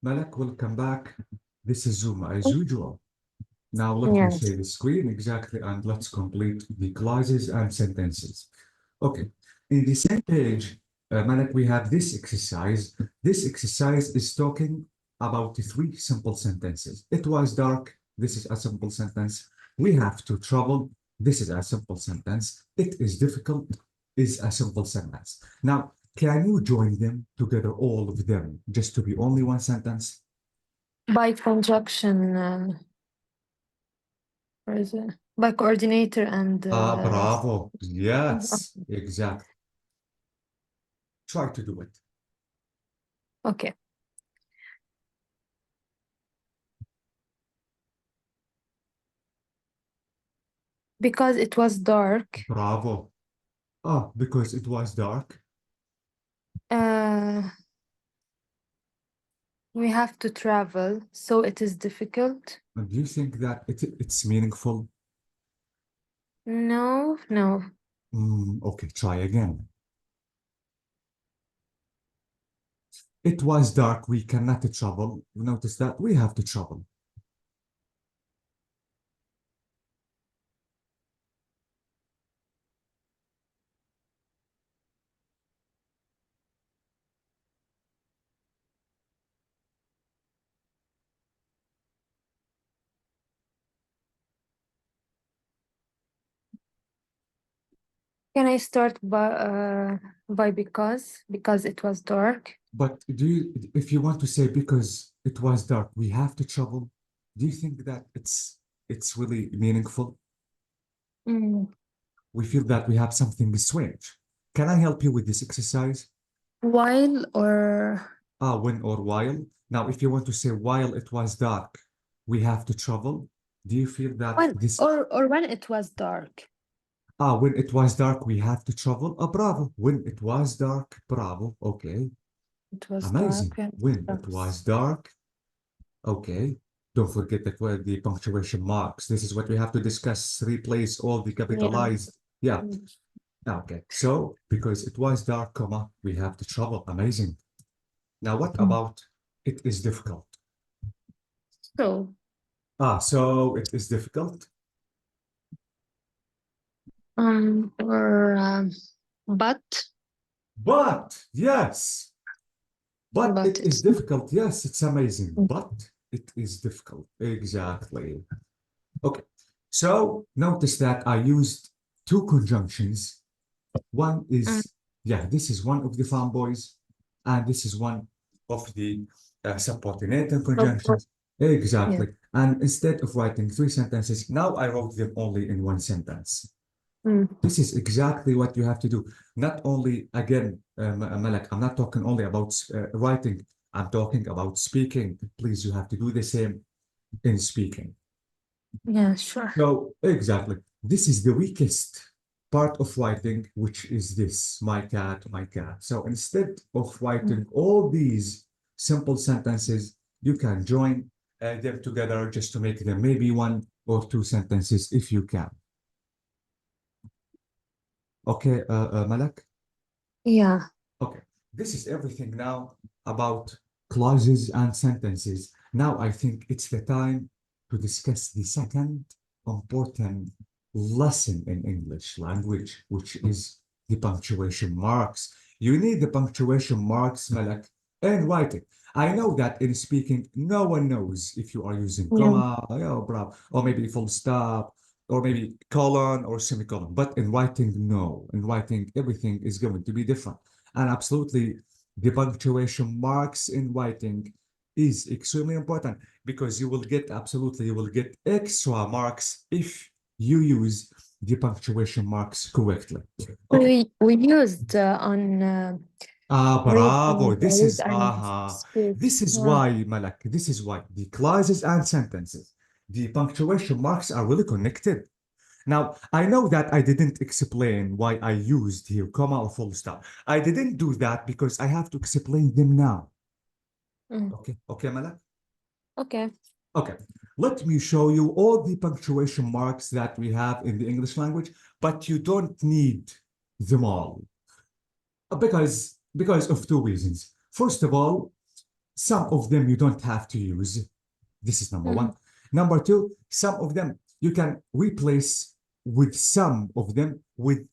Malak, welcome back. This is Zoom as usual. Now let me Yes. share the screen exactly and let's complete the clauses and sentences. Okay, in the same page, Malak, we have this exercise. This exercise is talking about the three simple sentences. It was dark. This is a simple sentence. We have to travel. This is a simple sentence. It is difficult is a simple sentence. Now, can you join them together, all of them, just to be only one sentence? By conjunction, where is it? By coordinator and Bravo. Yes, exactly. Try to do it. okay. Because it was dark, Bravo. Ah, because it was dark. we have to travel, so it is difficult. And do you think that it's meaningful? No, no. Okay, try again. It was dark. We cannot travel. Notice that we have to travel. Can I start by because it was dark? But if you want to say because it was dark, we have to travel, do you think that it's really meaningful? We feel that we have something strange. Can I help you with this exercise? While or When or while. Now, if you want to say while it was dark, we have to travel. Do you feel that when this? or when it was dark? When it was dark, we have to travel. Bravo. When it was dark, bravo. Okay. It was Amazing. dark. When it was dark. Okay. Don't forget the punctuation marks. This is what we have to discuss. Replace all the capitalized. Yeah. Okay. So because it was dark, comma, we have to travel. Amazing. Now, what about it is difficult? So So it is difficult. or But yes, but it is it's difficult. Yes, it's amazing, but it is difficult. Exactly. Okay. So notice that I used two conjunctions. One is, yeah, this is one of the fanboys, and this is one of the subordinated conjunctions. Exactly. And instead of writing three sentences, now I wrote them only in one sentence. This is exactly what you have to do. Not only, again, Malak, I'm not talking only about writing. I'm talking about speaking. Please, you have to do the same in speaking. Yeah, sure. So, exactly. This is the weakest part of writing, which is this, my cat, my cat. So instead of writing all these simple sentences, you can join them together just to make them maybe one or two sentences if you can. Okay, Malak? Yeah. Okay, this is everything now about clauses and sentences. Now I think it's the time to discuss the second important lesson in English language, which is the punctuation marks. You need the punctuation marks, Malak, in writing. I know that in speaking, no one knows if you are using comma, or maybe full stop, or maybe colon or semicolon. But in writing, no. In writing, everything is going to be different. And absolutely, the punctuation marks in writing is extremely important because you will get extra marks if you use the punctuation marks correctly. Okay. We used on Bravo. This read is and speak. this is Yeah. why, Malak, this is why the clauses and sentences, the punctuation marks are really connected. Now, I know that I didn't explain why I used here comma or full stop. I didn't do that because I have to explain them now. Okay, Malak? Okay. Okay, let me show you all the punctuation marks that we have in the English language, but you don't need them all because of two reasons. First of all, Some of them you don't have to use. This is number one. Number two, some of them you can replace with some of them with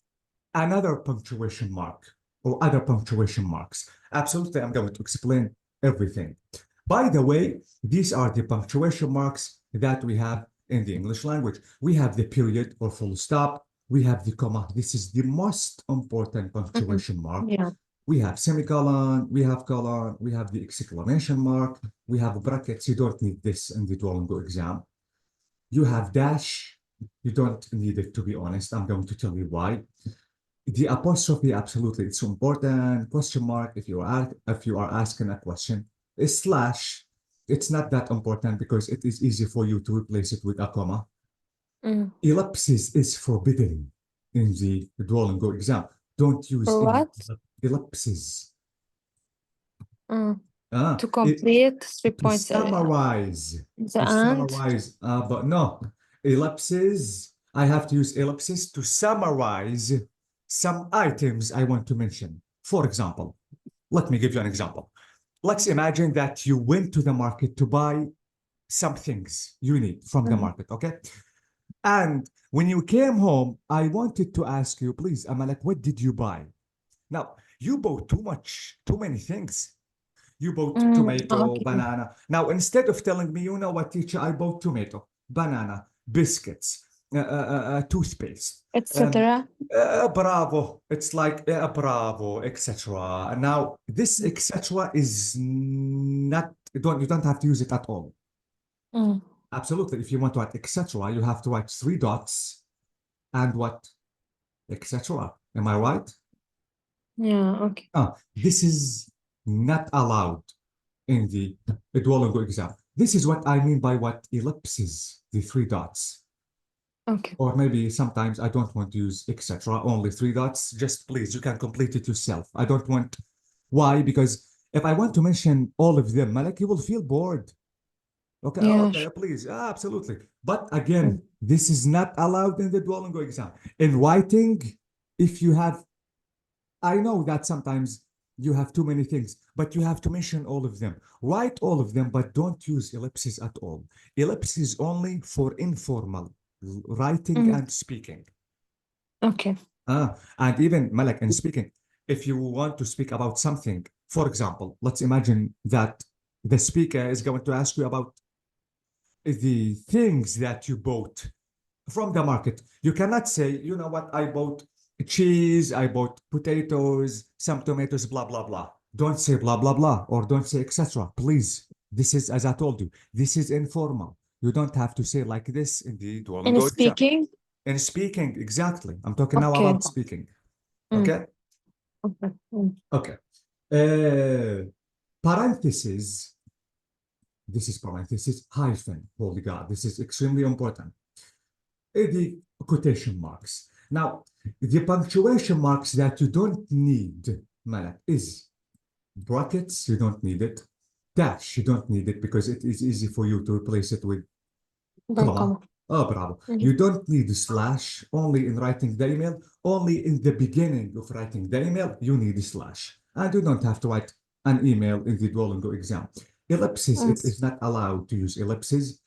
another punctuation mark or other punctuation marks. Absolutely, I'm going to explain everything. By the way, these are the punctuation marks that we have in the English language. We have the period or full stop. We have the comma. This is the most important punctuation mark. Yeah. We have semicolon, we have colon, we have the exclamation mark, we have brackets. You don't need this in the Duolingo exam. You have dash. You don't need it, to be honest. I'm going to tell you why. The apostrophe, absolutely, it's important. Question mark, if you are asking a question. A slash, it's not that important because it is easy for you to replace it with a comma. Ellipsis is forbidden in the Duolingo exam. Don't use For what? ellipses. To complete 3 To points. summarize. The To and. summarize. But no, ellipses. I have to use ellipses to summarize some items I want to mention. For example, let me give you an example. Let's imagine that you went to the market to buy some things you need from the market, okay? And when you came home, I wanted to ask you, please, Amalek, what did you buy? Now, you bought too many things. You bought tomato, Okay. banana. Now, instead of telling me, you know what, teacher, I bought tomato, banana, biscuits, toothpaste, Etc. bravo. It's like bravo, etc. Now, this etc. is not, you don't have to use it at all. Absolutely. If you want to write etc., you have to write 3 dots and what? Etc. Am I right? Yeah, okay. This is not allowed in the Duolingo exam. This is what I mean by what ellipses, the 3 dots. Okay. Or maybe sometimes I don't want to use etc. Only 3 dots. Just please, you can complete it yourself. I don't want. Why? Because if I want to mention all of them, Malak, you will feel bored. Okay, Yeah, okay, please. Absolutely. But again, this is not allowed in the Duolingo exam. In writing, if you have, I know that sometimes you have too many things, but you have to mention all of them. Write all of them, but don't use ellipses at all. Ellipses only for informal writing and speaking. Okay. And even Malak in speaking, if you want to speak about something, for example, let's imagine that the speaker is going to ask you about the things that you bought from the market. You cannot say, you know what, I bought cheese, I bought potatoes, some tomatoes, blah, blah, blah. Don't say blah, blah, blah, or don't say etc. Please. This is, as I told you, this is informal. You don't have to say like this in the Duolingo In exam. speaking? In speaking, exactly. I'm talking now Okay. about speaking. Okay? Okay. Okay. Parentheses. This is parentheses, hyphen. Holy God, this is extremely important. The quotation marks. Now, the punctuation marks that you don't need, Malak, is brackets, you don't need it. Dash, you don't need it because it is easy for you to replace it with comma. Oh, bravo. You don't need slash only in writing the email. Only in the beginning of writing the email, you need a slash. And you don't have to write an email in the Duolingo exam. Ellipses, it is not allowed to use ellipses.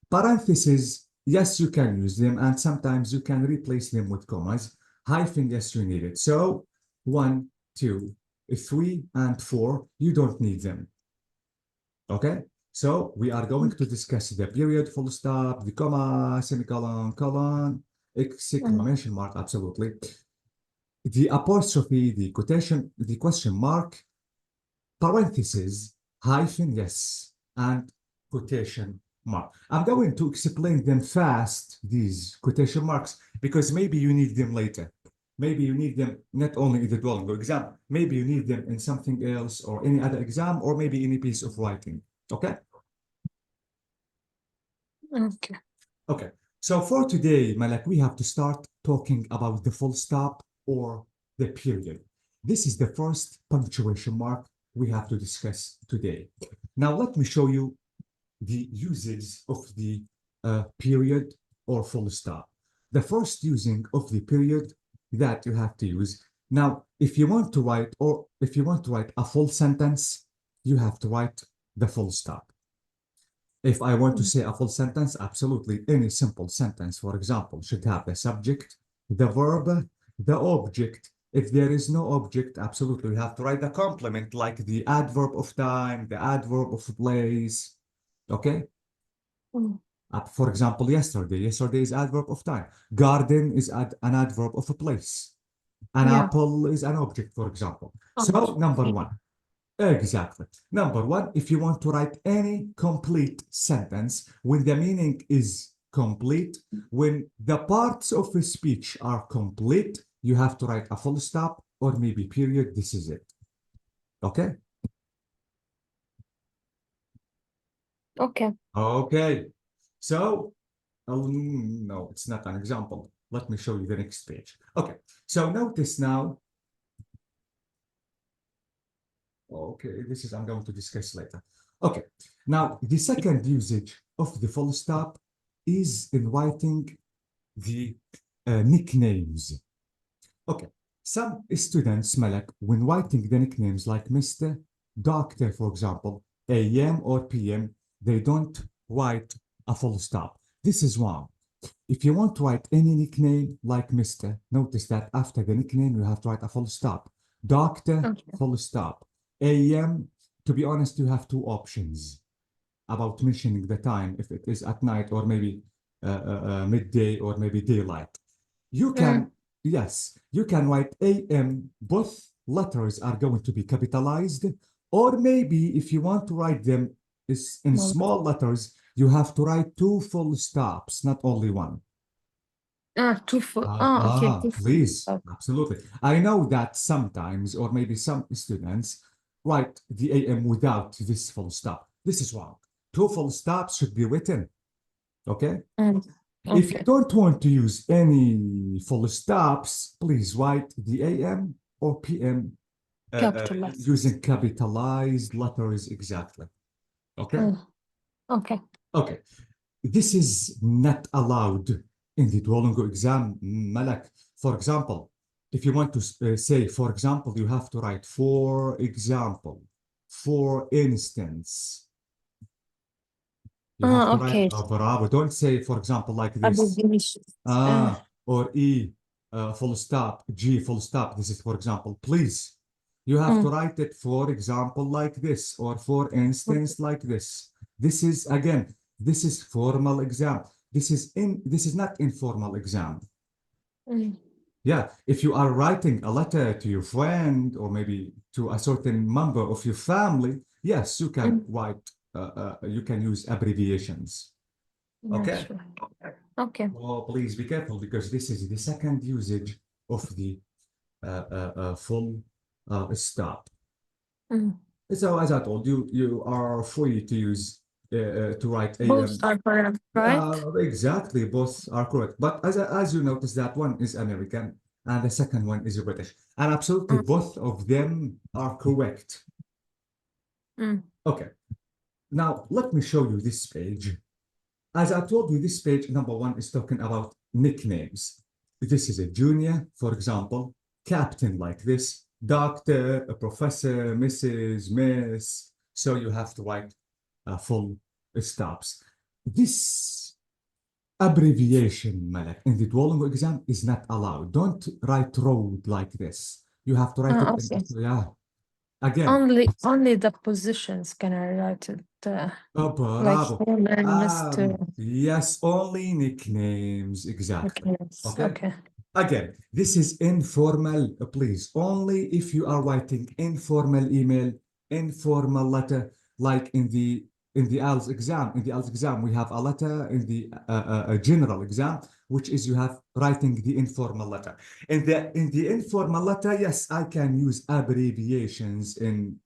Parentheses, yes, you can use them, and sometimes you can replace them with commas. Hyphen, yes, you need it. So 1, 2, 3, and 4, you don't need them. Okay? So we are going to discuss the period, full stop, the comma, semicolon, colon, exclamation mark, absolutely. The apostrophe, the quotation, the question mark, parentheses, hyphen, yes, and quotation mark. I'm going to explain them fast, these quotation marks, because maybe you need them later. Maybe you need them not only in the Duolingo exam, maybe you need them in something else or any other exam or maybe any piece of writing. Okay? Okay. Okay. So for today, Malak, we have to start talking about the full stop or the period. This is the first punctuation mark we have to discuss today. Now, let me show you the uses of the period or full stop. The first using of the period that you have to use. Now, if you want to write a full sentence, you have to write the full stop. If I want to say a full sentence, absolutely any simple sentence, for example, should have the subject, the verb, the object. If there is no object, absolutely, we have to write the complement like the adverb of time, the adverb of place. Okay? Mm. For example, yesterday. Yesterday is adverb of time. Garden is an adverb of a place. An Yeah. apple is an object, for example. So Object. number Yeah. one. Exactly. Number one, if you want to write any complete sentence when the meaning is complete, when the parts of a speech are complete, you have to write a full stop or maybe period. This is it. Okay? Okay. Okay. So, no, it's not an example. Let me show you the next page. Okay. So notice now. Okay, this is I'm going to discuss later. Okay, now the second usage of the full stop is in writing the nicknames. Okay, some students, Malak, when writing the nicknames like Mr. Doctor, for example, AM or PM, they don't write a full stop. This is wrong. If you want to write any nickname like Mr., notice that after the nickname, you have to write a full stop. Doctor, Okay. full stop. AM, to be honest, you have two options about mentioning the time, if it is at night or maybe midday or maybe daylight. You can, yes, you can write AM, both letters are going to be capitalized, or maybe if you want to write them in small letters, you have to write two full stops, not only one. Okay. Please, Okay. absolutely. I know that sometimes, or maybe some students, write the AM without this full stop. This is wrong. Two full stops should be written. Okay? If you Okay. don't want to use any full stops, please write the AM or PM Capitalized. using capitalized letters exactly. Okay? Okay. Okay. This is not allowed in the Duolingo exam, Malak. For example, if you want to say, for example, you have to write, for example, for instance. You have to write, Okay. bravo. Don't say, for example, like this. Abbreviations. Or E, full stop, G, full stop. This is, for example, please. You have to write it, for example, like this, or for instance, like this. This is, again, this is formal exam. This is not informal exam. Yeah, if you are writing a letter to your friend or maybe to a certain member of your family, yes, you can write, you can use abbreviations. Okay. Okay. Oh, please be careful because this is the second usage of the full stop. So as I told you, you are free to use to write Both AM. are correct, right? Exactly, both are correct. But as you notice, that one is American and the second one is British, and absolutely both of them are correct. Okay, now let me show you this page. As I told you, this page number one is talking about nicknames. This is a junior, for example, captain like this, doctor, a professor, Mrs., Miss. So you have to write full stops. This abbreviation, Malak, in the Duolingo exam is not allowed. Don't write road like this. You have to write it in, Okay. yeah. Again, Only the positions can I write it like bravo. Mr. Yes, only nicknames, exactly. Okay. Okay. Again, this is informal, please. Only if you are writing informal email, informal letter, like in the IELTS exam. In the IELTS exam, we have a letter in the general exam, which is you have writing the informal letter. In the informal letter, yes, I can use abbreviations in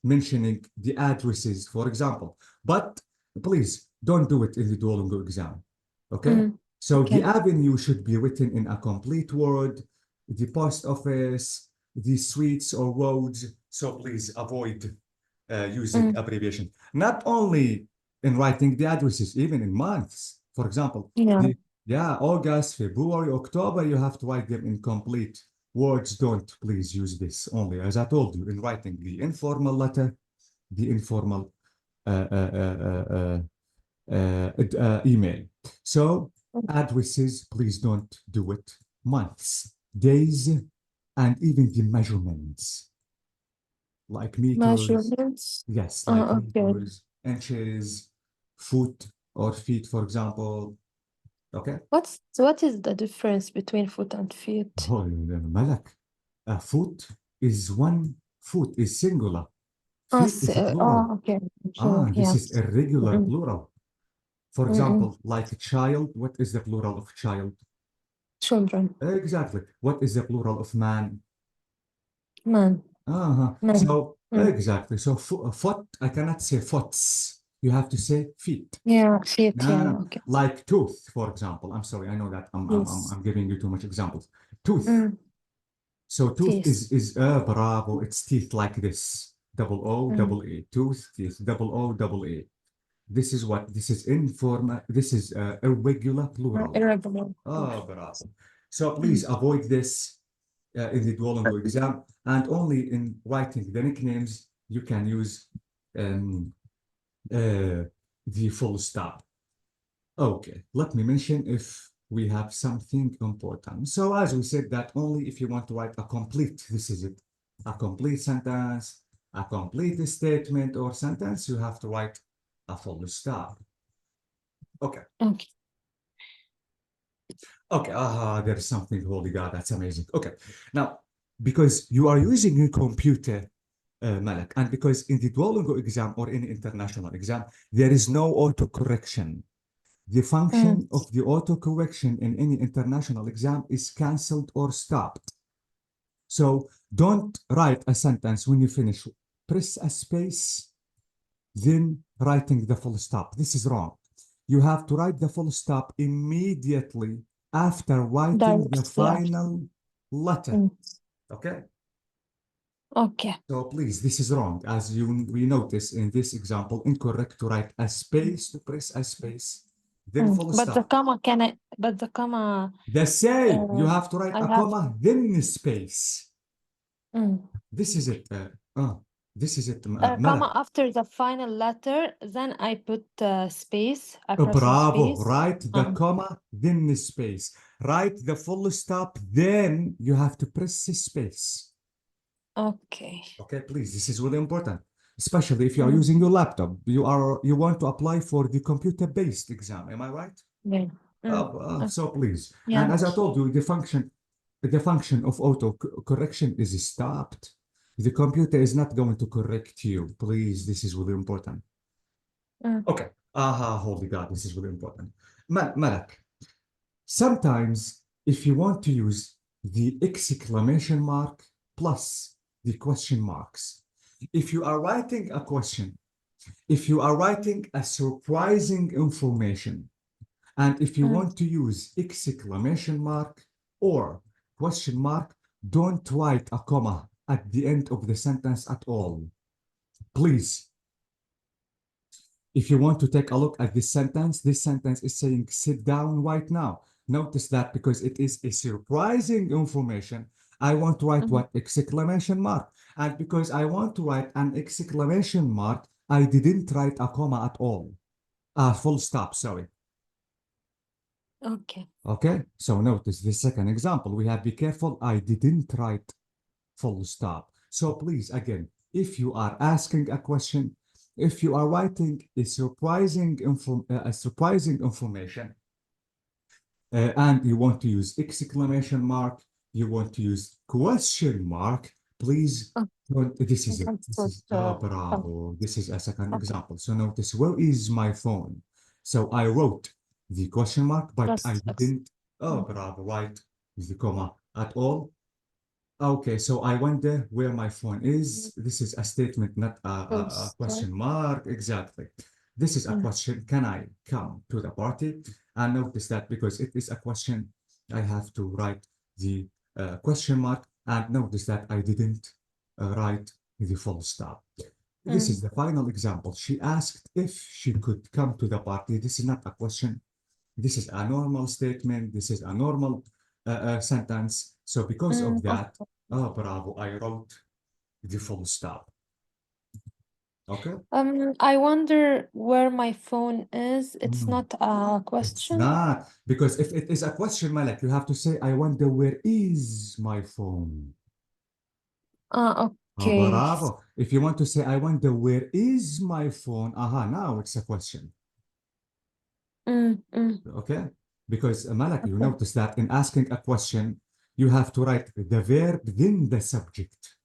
mentioning the addresses, for example. But please don't do it in the Duolingo exam. Okay? So the avenue should be written in a complete word, the post office, the streets or roads. So please avoid using abbreviation. Not only in writing the addresses, even in months. For example, August, February, October, you have to write them in complete words. Don't please use this only. As I told you, in writing the informal letter, the informal email. So add wishes, please don't do it. Months, days, and even the measurements, like meters. Measurements. Yes, like Okay. meters, inches, foot or feet, for example. Okay. What is the difference between foot and feet? Oh, Malak, a foot is one foot is singular. Feet is a plural. Okay. Okay. This is Yes. irregular Mm-mm. plural. For Mm-mm. example, like a child, what is the plural of child? Children. Exactly. What is the plural of man? Man. Man. So, Mm. exactly. So, foot, I cannot say foots. You have to say feet. Yeah. Feet. No, no, Yeah. no. Okay. Like tooth, for example. I'm sorry, I know that Yes. I'm giving you too much examples. Tooth. Mm. So tooth Teeth. is bravo. It's teeth like this. Double O, Mm. double A. Tooth, teeth, double O, double A. This is what this is informal. This is irregular plural. Irregular. Bravo. So Mm. please avoid this in the Duolingo exam, and only in writing the nicknames you can use um, the full stop. Okay, let me mention if we have something important. So as we said that only if you want to write a complete, this is it, a complete sentence, a complete statement or sentence, you have to write a full stop. Okay. Okay. Okay, there's something, holy God, that's amazing. Okay, now, because you are using your computer, Malak, and because in the Duolingo exam or any international exam, there is no autocorrection. The function Mm. of the autocorrection in any international exam is cancelled or stopped. So don't write a sentence when you finish. Press a space, then writing the full stop. This is wrong. You have to write the full stop immediately after writing the Directly after. final letter. Mm. Okay? Okay. So please, this is wrong. As we notice in this example, incorrect to write a space, to press a space, then full But the stop. comma but the comma, The same. You have to write I a have comma, then space. mm. This is it. This is it, Comma Malak. after the final letter, then I put space. I press the Bravo. space. Write the comma, then space. Write the full stop, then you have to press space. Okay. Okay, please. This is really important, especially if you are Mm. using your laptop. You want to apply for the computer-based exam. Am I right? Yeah. Okay. So please. Yeah. And as I told you, the function of auto correction is stopped. The computer is not going to correct you. Please, this is really important. Mm. Okay. Holy God, this is really important. Malak, sometimes if you want to use the exclamation mark plus the question marks, if you are writing a question, if you are writing a surprising information, and if you Mm. want to use exclamation mark or question mark, don't write a comma at the end of the sentence at all. Please, if you want to take a look at this sentence is saying sit down right now. Notice that because it is a surprising information, I want to write what? Exclamation mark. And because I want to write an exclamation mark, I didn't write a comma at all. Full stop, sorry. Okay. Okay, so notice the second example. We have be careful, I didn't write full stop. So please, again, if you are asking a question, if you are writing a surprising information, and you want to use exclamation mark, you want to use question mark, please, this is it. This is, bravo. This is a second example. So notice, where is my phone? So I wrote the question mark, but I didn't, bravo, write the comma at all. Okay, so I wonder where my phone is. This is a statement, not a question mark. Exactly. This is a question. Can I come to the party? And notice that because it is a question, I have to write the question mark. And notice that I didn't write the full stop. This is the final example. She asked if she could come to the party. This is not a question. This is a normal statement. This is a normal sentence. So because of that, bravo, I wrote the full stop. Okay. I wonder where my phone is. It's Mm. not a It's question. not, because if it is a question, Malak, you have to say, I wonder where is my phone? Oh, Okay. bravo. If you want to say, I wonder where is my phone? Now it's a question. Okay? Because Malak, you Okay. notice that in asking a question, you have to write the verb, then the subject.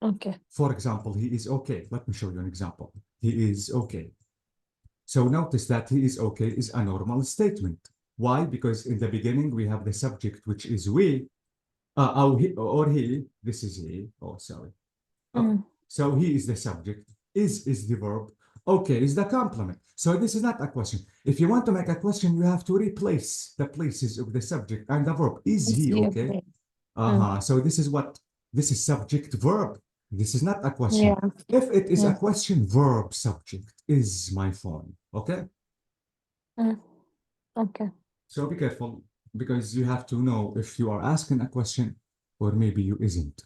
Okay. For example, he is okay. Let me show you an example. He is okay. So notice that he is okay is a normal statement. Why? Because in the beginning, we have the subject, which is we, or he, this is he, oh, sorry. Okay. So he is the subject, is the verb, okay is the complement. So this is not a question. If you want to make a question, you have to replace the places of the subject and the verb. Is Is he he okay? okay? So this is subject verb. This is not a question. Yeah. If it is a Yeah. question, verb subject is my phone. Okay? Okay. So be careful, because you have to know if you are asking a question or maybe you isn't.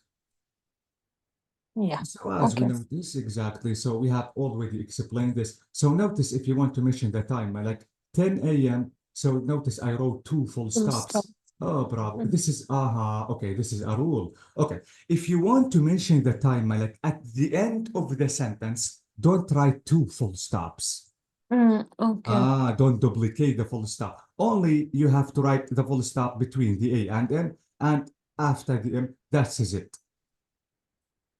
Yeah. So as we Okay. notice, exactly, so we have already explained this. So notice if you want to mention the time, like 10 a.m. So notice I wrote 2 full Full stop. stops. Oh, bravo. This is, okay, this is a rule. Okay, if you want to mention the time, like at the end of the sentence, don't write 2 full stops. Okay. Don't duplicate the full stop. Only you have to write the full stop between the A and M, and after the M, that is it.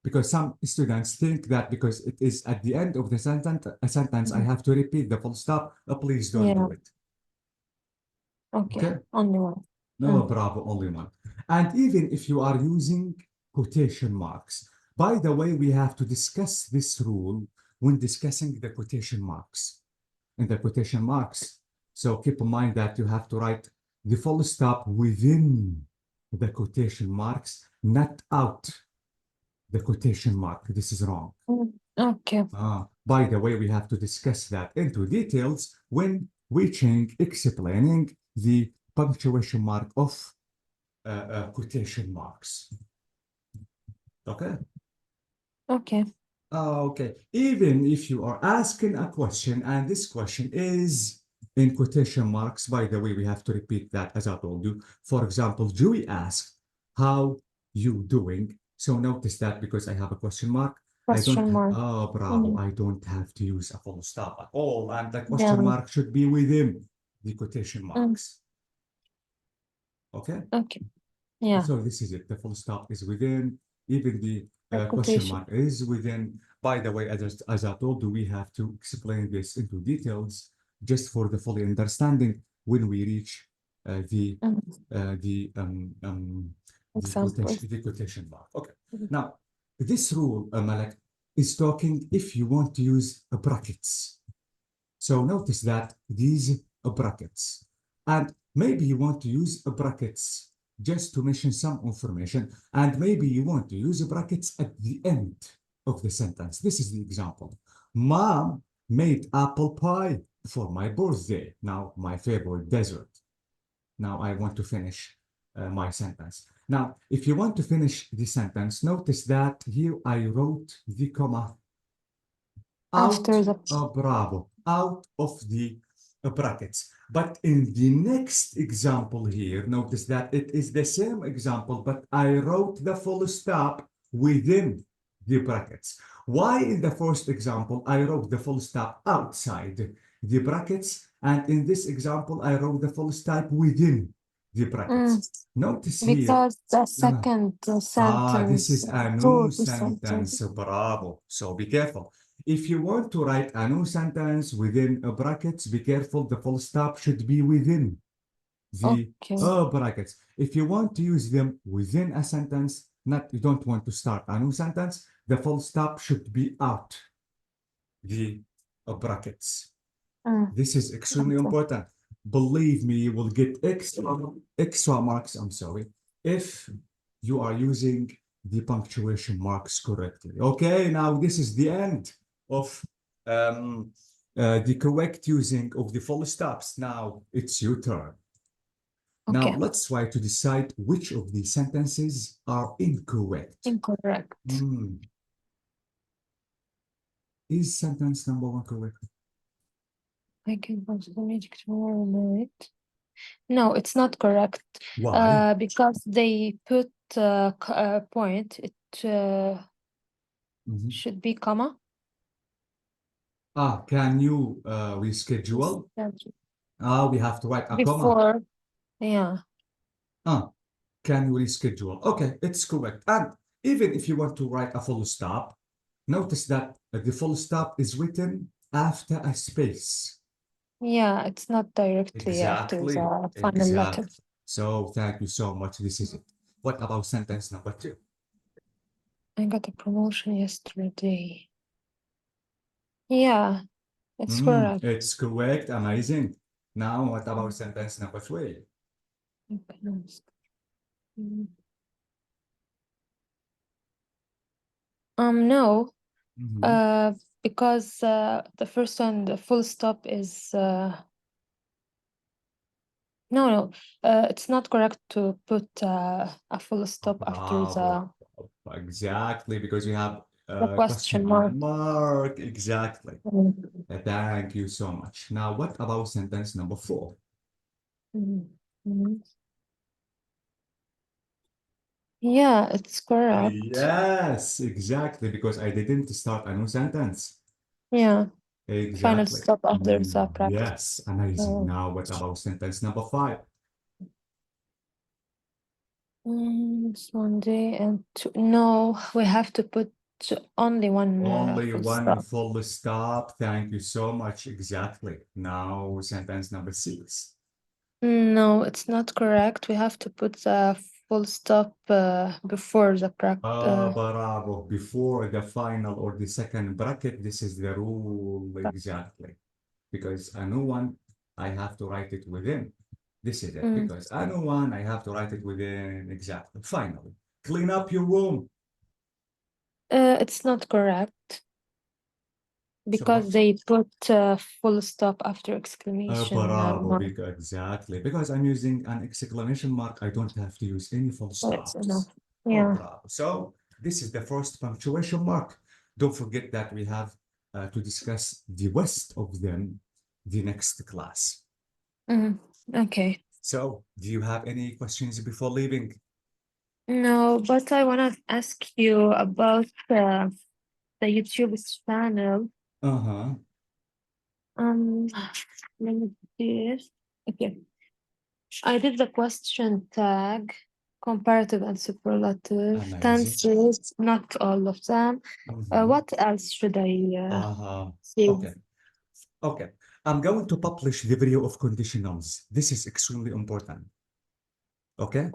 Because some students think that because it is at the end of the sentence, I have to repeat the full stop. Please don't Yeah. do it. Okay. Okay? Only one. No, bravo, only one. And even if you are using quotation marks, by the way, we have to discuss this rule when discussing the quotation marks. In the quotation marks, so keep in mind that you have to write the full stop within the quotation marks, not out the quotation mark. This is wrong. Okay. By the way, we have to discuss that into details when reaching explaining the punctuation mark of quotation marks. Okay? Okay. Okay. Even if you are asking a question and this question is in quotation marks, by the way, we have to repeat that as I told you. For example, Joey asked, how you doing? So notice that because I have a question mark, Question mark. oh, bravo, I don't have to use a full stop at all. And the Yeah. question mark should be within the quotation marks. Okay? Okay. Yeah. So this is it. The full stop is within, even the question Quotation. mark is within. By the way, as I told you, we have to explain this into details just for the fully understanding when we reach the Examples. the quotation mark. Okay. Now, this rule, Malak, is talking if you want to use brackets. So notice that these brackets, and maybe you want to use brackets just to mention some information, and maybe you want to use brackets at the end of the sentence. This is the example. Mom made apple pie for my birthday. Now, my favorite dessert. Now, I want to finish my sentence. Now, if you want to finish the sentence, notice that here I wrote the comma out, After the bravo, out of the brackets. But in the next example here, notice that it is the same example, but I wrote the full stop within the brackets. Why in the first example, I wrote the full stop outside the brackets, and in this example, I wrote the full stop within the brackets. Notice here. because the second sentence. This is a new sentence. Bravo. So be careful. If you want to write a new sentence within brackets, be careful. The full stop should be within the brackets. If you want to use them within a sentence, you don't want to start a new sentence, the full stop should be out the brackets. This is extremely important. Believe me, you will get extra marks, I'm sorry, if you are using the punctuation marks correctly. Okay, now this is the end of the correct using of the full stops. Now it's your turn. Now let's try to decide which of these sentences are incorrect. Incorrect. Is sentence number one correct? I can possibly make it tomorrow night. No, it's not correct. Why? Because they put point. It Mhm. should be comma. Can you reschedule? We have to write a comma. Before, yeah. Can we reschedule? Okay, it's correct. And even if you want to write a full stop, notice that the full stop is written after a space. Yeah, it's not directly after Exactly. the final letter. Exactly. So thank you so much. This is it. What about sentence number two? I got a promotion yesterday. Yeah, it's correct. It's correct. Amazing. Now, what about sentence number three? Mm. No, Mhm. because the first one, the full stop is no, it's not correct to put a full stop after Bravo. Exactly, because you have the question mark. mark. Exactly. Mm. Thank you so much. Now, what about sentence number four? Mm. Yeah, it's correct. Yes, exactly, because I didn't start a new sentence. Yeah, final Exactly. stop after the practice. Yes, amazing. Oh. Now, what about sentence number five? It's Monday and no, we have to put only one Only full one stop. full stop. Thank you so much. Exactly. Now, sentence number six. No, it's not correct. We have to put the full stop before the practice. Bravo. Before the final or the second bracket, this is the rule. Exactly. Because a new one, I have to write it within. This is it. Because a new one, I have to write it within. Exactly. Finally, clean up your room. It's not correct because they put full stop after exclamation Bravo. mark. Exactly. Because I'm using an exclamation mark, I don't have to use any full So it's stops. enough. Oh, Yeah. bravo. So this is the first punctuation mark. Don't forget that we have to discuss the rest of them the next class. Okay. So do you have any questions before leaving? No, but I want to ask you about the YouTube channel. Let me see it. Okay. I did the question tag, comparative and superlative, Amazing. tenses, not all of them. What else should I see? Okay. Okay. I'm going to publish the video of conditionals. This is extremely important. Okay.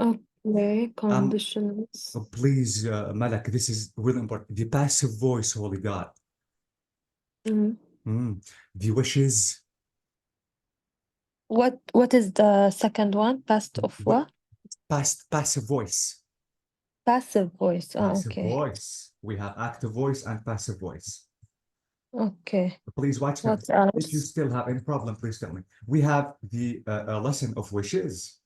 Okay, conditions. Please, Malak, this is really important. The passive voice, holy God. The wishes. What is the second one? Past of what? Passive voice. Passive voice. Oh, Passive okay. voice. We have active voice and passive voice. Okay. Please watch them. What else? If you still have any problem, please tell me. We have the lesson of wishes.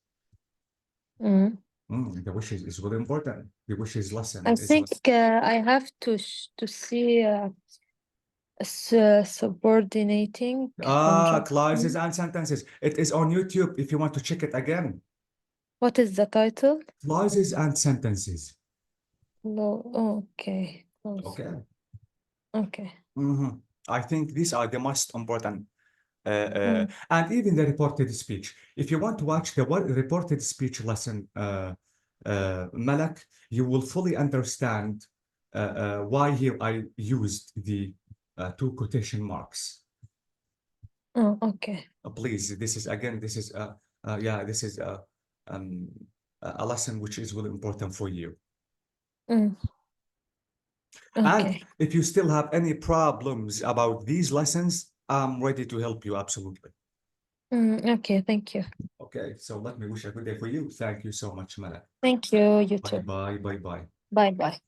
The wishes is really important. The wishes lesson I is think I have to see subordinating clauses conjunction. and sentences. It is on YouTube if you want to check it again. What is the title? Clauses and sentences. No. Okay. Okay. Okay. I think these are the most important. And even the reported speech. If you want to watch the reported speech lesson, Malak, you will fully understand why here I used the two quotation marks. Oh, okay. Please, this is again, this is this is a lesson which is really important for you. And Okay. if you still have any problems about these lessons, I'm ready to help you absolutely. Okay, thank you. Okay, so let me wish a good day for you. Thank you so much, Malak. Thank you. You too. Bye bye. Bye bye.